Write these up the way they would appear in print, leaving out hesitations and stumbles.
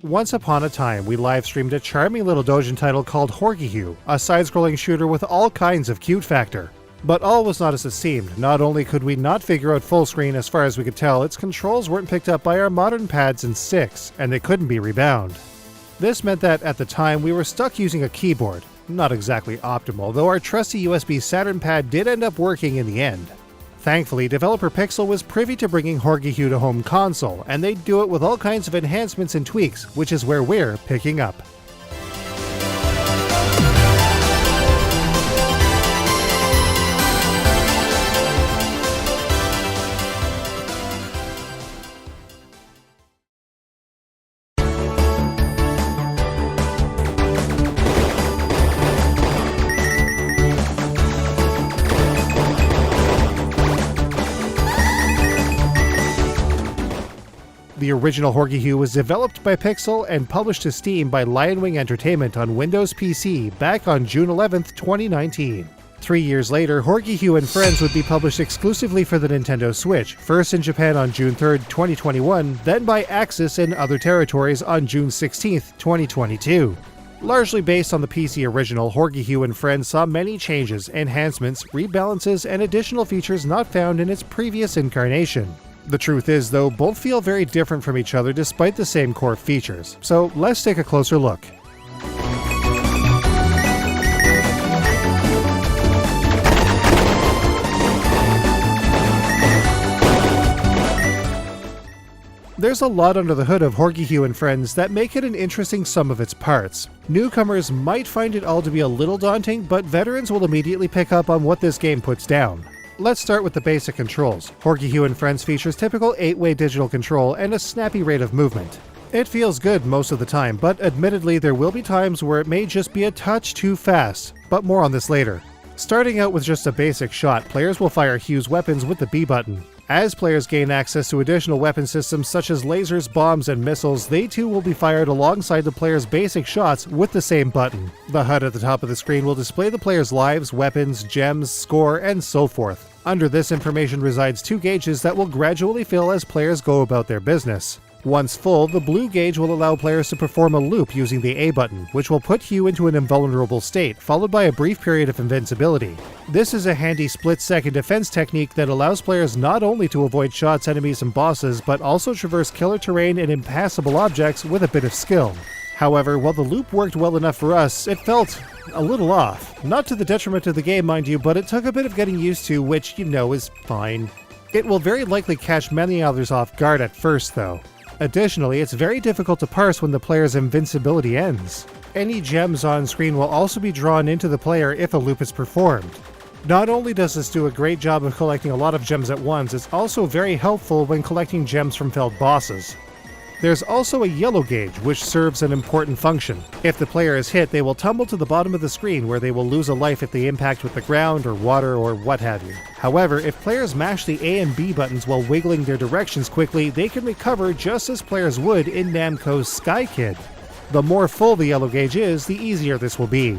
Once upon a time, we live-streamed a charming little doujin title called Horgihue, a side-scrolling shooter with all kinds of cute factor. But all was not as it seemed. Not only could we not figure out full screen as far as we could tell, its controls weren't picked up by our modern pads and sticks, and they couldn't be rebound. This meant that, at the time, we were stuck using a keyboard. Not exactly optimal, though our trusty USB Saturn pad did end up working in the end. Thankfully, developer Pixel was privy to bringing Horgihue to home console, and they'd do it with all kinds of enhancements and tweaks, which is where we're picking up. The original Horgihue was developed by Pixel and published to Steam by Lionwing Entertainment on Windows PC back on June 11, 2019. 3 years later, Horgihue and Friends would be published exclusively for the Nintendo Switch, first in Japan on June 3, 2021, then by Axis in other territories on June 16, 2022. Largely based on the PC original, Horgihue and Friends saw many changes, enhancements, rebalances, and additional features not found in its previous incarnation. The truth is, though, both feel very different from each other despite the same core features, so let's take a closer look. There's a lot under the hood of Horgihue and Friends that make it an interesting sum of its parts. Newcomers might find it all to be a little daunting, but veterans will immediately pick up on what this game puts down. Let's start with the basic controls. Horgihue and Friends features typical 8-way digital control and a snappy rate of movement. It feels good most of the time, but admittedly there will be times where it may just be a touch too fast, but more on this later. Starting out with just a basic shot, players will fire Hue's weapons with the B button. As players gain access to additional weapon systems such as lasers, bombs, and missiles, they too will be fired alongside the player's basic shots with the same button. The HUD at the top of the screen will display the player's lives, weapons, gems, score, and so forth. Under this information resides 2 gauges that will gradually fill as players go about their business. Once full, the blue gauge will allow players to perform a loop using the A button, which will put Hue into an invulnerable state, followed by a brief period of invincibility. This is a handy split-second defense technique that allows players not only to avoid shots, enemies, and bosses, but also traverse killer terrain and impassable objects with a bit of skill. However, while the loop worked well enough for us, it felt a little off. Not to the detriment of the game, mind you, but it took a bit of getting used to, which, you know, is fine. It will very likely catch many others off guard at first, though. Additionally, it's very difficult to parse when the player's invincibility ends. Any gems on screen will also be drawn into the player if a loop is performed. Not only does this do a great job of collecting a lot of gems at once, it's also very helpful when collecting gems from failed bosses. There's also a yellow gauge, which serves an important function. If the player is hit, they will tumble to the bottom of the screen where they will lose a life if they impact with the ground or water or what have you. However, if players mash the A and B buttons while wiggling their directions quickly, they can recover just as players would in Namco's Sky Kid. The more full the yellow gauge is, the easier this will be.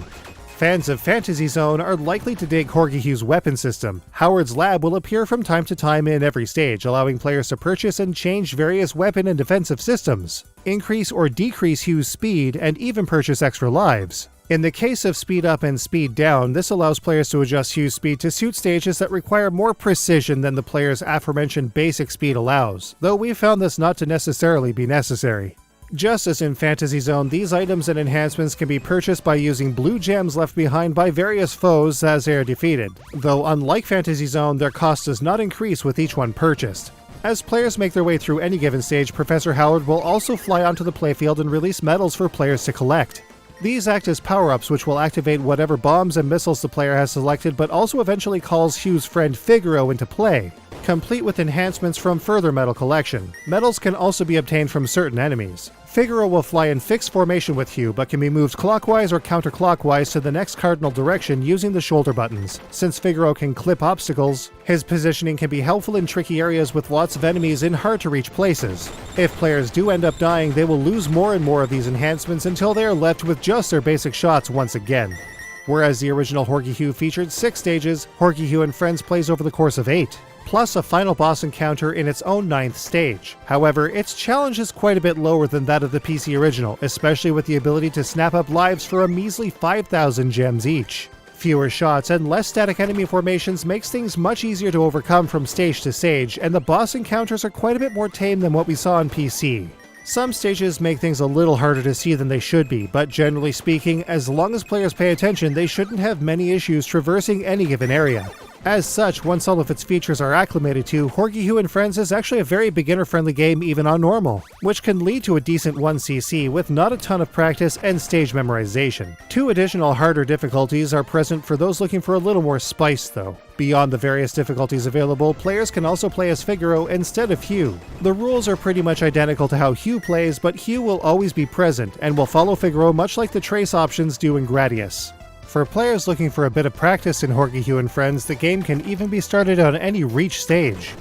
Fans of Fantasy Zone are likely to dig Horgihue's weapon system. Howard's Lab will appear from time to time in every stage, allowing players to purchase and change various weapon and defensive systems, increase or decrease Hue's speed, and even purchase extra lives. In the case of Speed Up and Speed Down, this allows players to adjust Hue's speed to suit stages that require more precision than the player's aforementioned basic speed allows, though we've found this not to necessarily be necessary. Just as in Fantasy Zone, these items and enhancements can be purchased by using blue gems left behind by various foes as they are defeated, though unlike Fantasy Zone, their cost does not increase with each one purchased. As players make their way through any given stage, Professor Howard will also fly onto the playfield and release medals for players to collect. These act as power-ups which will activate whatever bombs and missiles the player has selected, but also eventually calls Hue's friend Figaro into play, complete with enhancements from further medal collection. Medals can also be obtained from certain enemies. Figaro will fly in fixed formation with Hue, but can be moved clockwise or counterclockwise to the next cardinal direction using the shoulder buttons. Since Figaro can clip obstacles, his positioning can be helpful in tricky areas with lots of enemies in hard-to-reach places. If players do end up dying, they will lose more and more of these enhancements until they are left with just their basic shots once again. Whereas the original Horgihue featured 6 stages, Horgihue and Friends plays over the course of 8. plus a final boss encounter in its own 9th stage. However, its challenge is quite a bit lower than that of the PC original, especially with the ability to snap up lives for a measly 5,000 gems each. Fewer shots and less static enemy formations makes things much easier to overcome from stage to stage, and the boss encounters are quite a bit more tame than what we saw on PC. Some stages make things a little harder to see than they should be, but generally speaking, as long as players pay attention, they shouldn't have many issues traversing any given area. As such, once all of its features are acclimated to, Horgy-Hue and Friends is actually a very beginner-friendly game even on normal, which can lead to a decent 1cc with not a ton of practice and stage memorization. 2 additional harder difficulties are present for those looking for a little more spice though. Beyond the various difficulties available, players can also play as Figaro instead of Hue. The rules are pretty much identical to how Hue plays, but Hue will always be present and will follow Figaro much like the trace options do in Gradius. For players looking for a bit of practice in Horgy-Hue and Friends, the game can even be started on any Reach stage.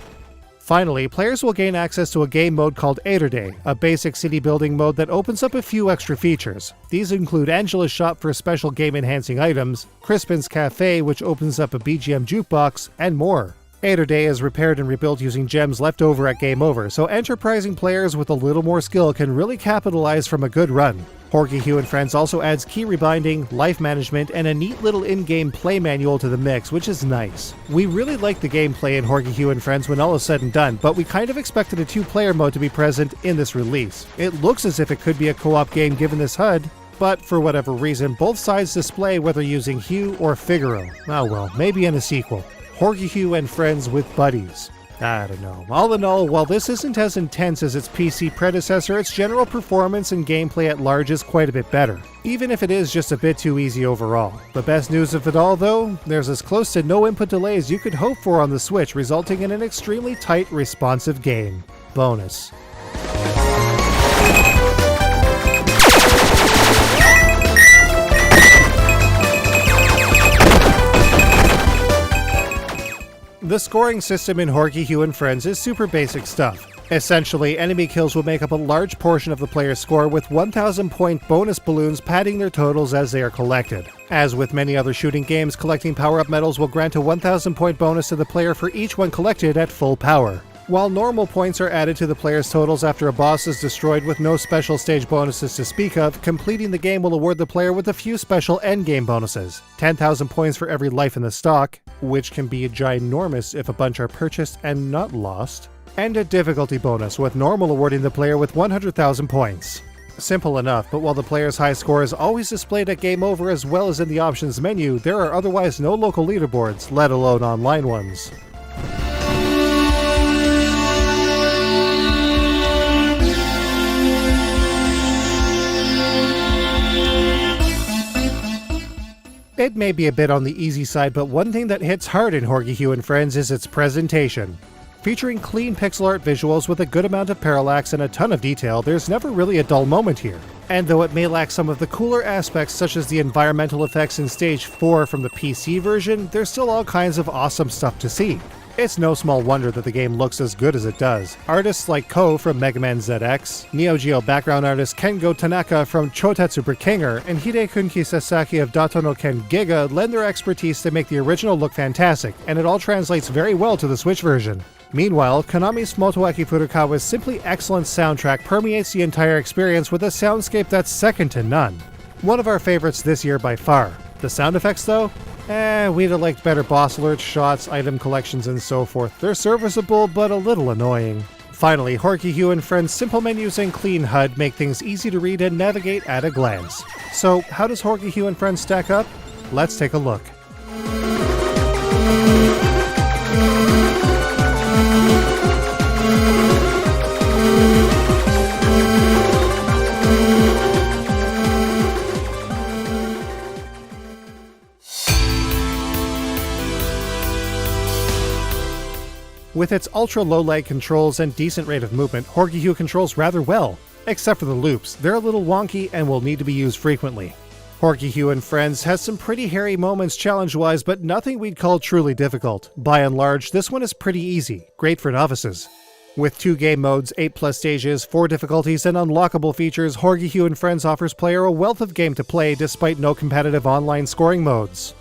Finally, players will gain access to a game mode called Eiturday, a basic city building mode that opens up a few extra features. These include Angela's Shop for special game-enhancing items, Crispin's Cafe which opens up a BGM jukebox, and more. Eiturday is repaired and rebuilt using gems left over at Game Over, so enterprising players with a little more skill can really capitalize from a good run. Horgy-Hue and Friends also adds key rebinding, life management, and a neat little in-game play manual to the mix, which is nice. We really like the gameplay in Horgy-Hue and Friends when all is said and done, but we kind of expected a 2-player mode to be present in this release. It looks as if it could be a co-op game given this HUD, but for whatever reason, both sides display whether using Hue or Figaro. Oh well, maybe in a sequel. Horgy-Hue and Friends with buddies. I don't know. All in all, while this isn't as intense as its PC predecessor, its general performance and gameplay at large is quite a bit better, even if it is just a bit too easy overall. The best news of it all though, there's as close to no input delays you could hope for on the Switch, resulting in an extremely tight, responsive game. Bonus. The scoring system in Horgy-Hue and Friends is super basic stuff. Essentially, enemy kills will make up a large portion of the player's score, with 1,000 point bonus balloons padding their totals as they are collected. As with many other shooting games, collecting power-up medals will grant a 1,000 point bonus to the player for each one collected at full power. While normal points are added to the player's totals after a boss is destroyed with no special stage bonuses to speak of, completing the game will award the player with a few special endgame bonuses. 10,000 points for every life in the stock, which can be ginormous if a bunch are purchased and not lost, and a difficulty bonus, with normal awarding the player with 100,000 points. Simple enough, but while the player's high score is always displayed at Game Over as well as in the options menu, there are otherwise no local leaderboards, let alone online ones. It may be a bit on the easy side, but one thing that hits hard in Horgy-Hue and Friends is its presentation. Featuring clean pixel art visuals with a good amount of parallax and a ton of detail, there's never really a dull moment here. And though it may lack some of the cooler aspects such as the environmental effects in Stage 4 from the PC version, there's still all kinds of awesome stuff to see. It's no small wonder that the game looks as good as it does. Artists like Ko from Mega Man ZX, Neo Geo background artist Kengo Tanaka from Chotetsu Brikinger, and Hideki Sasaki of Dato no Ken Giga lend their expertise to make the original look fantastic, and it all translates very well to the Switch version. Meanwhile, Konami's Motoaki Furukawa's simply excellent soundtrack permeates the entire experience with a soundscape that's second to none. One of our favorites this year by far. The sound effects though? We'd have liked better boss alerts, shots, item collections, and so forth. They're serviceable, but a little annoying. Finally, Horgy-Hue and Friends' simple menus and clean HUD make things easy to read and navigate at a glance. So, how does Horgy-Hue and Friends stack up? Let's take a look. With its ultra-low lag controls and decent rate of movement, Horgy-Hue controls rather well. Except for the loops, they're a little wonky and will need to be used frequently. Horgy-Hue and Friends has some pretty hairy moments challenge-wise, but nothing we'd call truly difficult. By and large, this one is pretty easy, great for novices. With 2 game modes, 8+ stages, 4 difficulties, and unlockable features, Horgy-Hue and Friends offers player a wealth of game to play despite no competitive online scoring modes.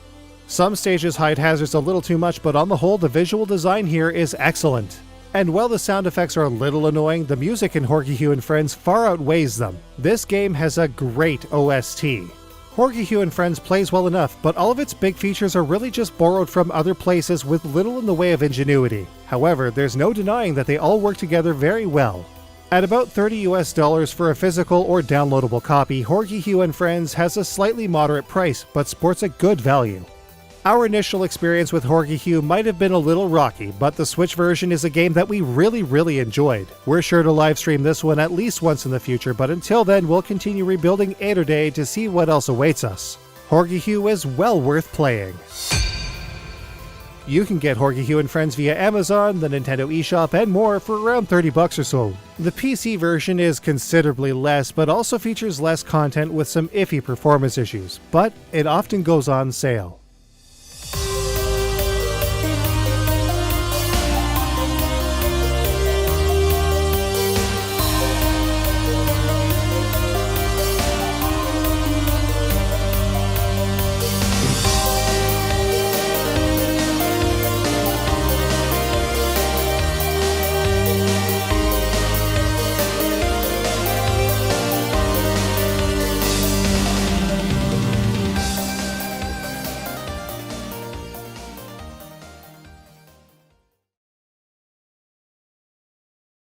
Some stages hide hazards a little too much, but on the whole, the visual design here is excellent. And while the sound effects are a little annoying, the music in Horgy Hue and Friends far outweighs them. This game has a great OST. Horgy Hue and Friends plays well enough, but all of its big features are really just borrowed from other places with little in the way of ingenuity. However, there's no denying that they all work together very well. At about $30 for a physical or downloadable copy, Horgy Hue and Friends has a slightly moderate price, but sports a good value. Our initial experience with Horgy Hue might have been a little rocky, but the Switch version is a game that we really enjoyed. We're sure to livestream this one at least once in the future, but until then we'll continue rebuilding Eiturday to see what else awaits us. Horgy Hue is well worth playing. You can get Horgy Hue and Friends via Amazon, the Nintendo eShop, and more for around $30 or so. The PC version is considerably less, but also features less content with some iffy performance issues, but it often goes on sale.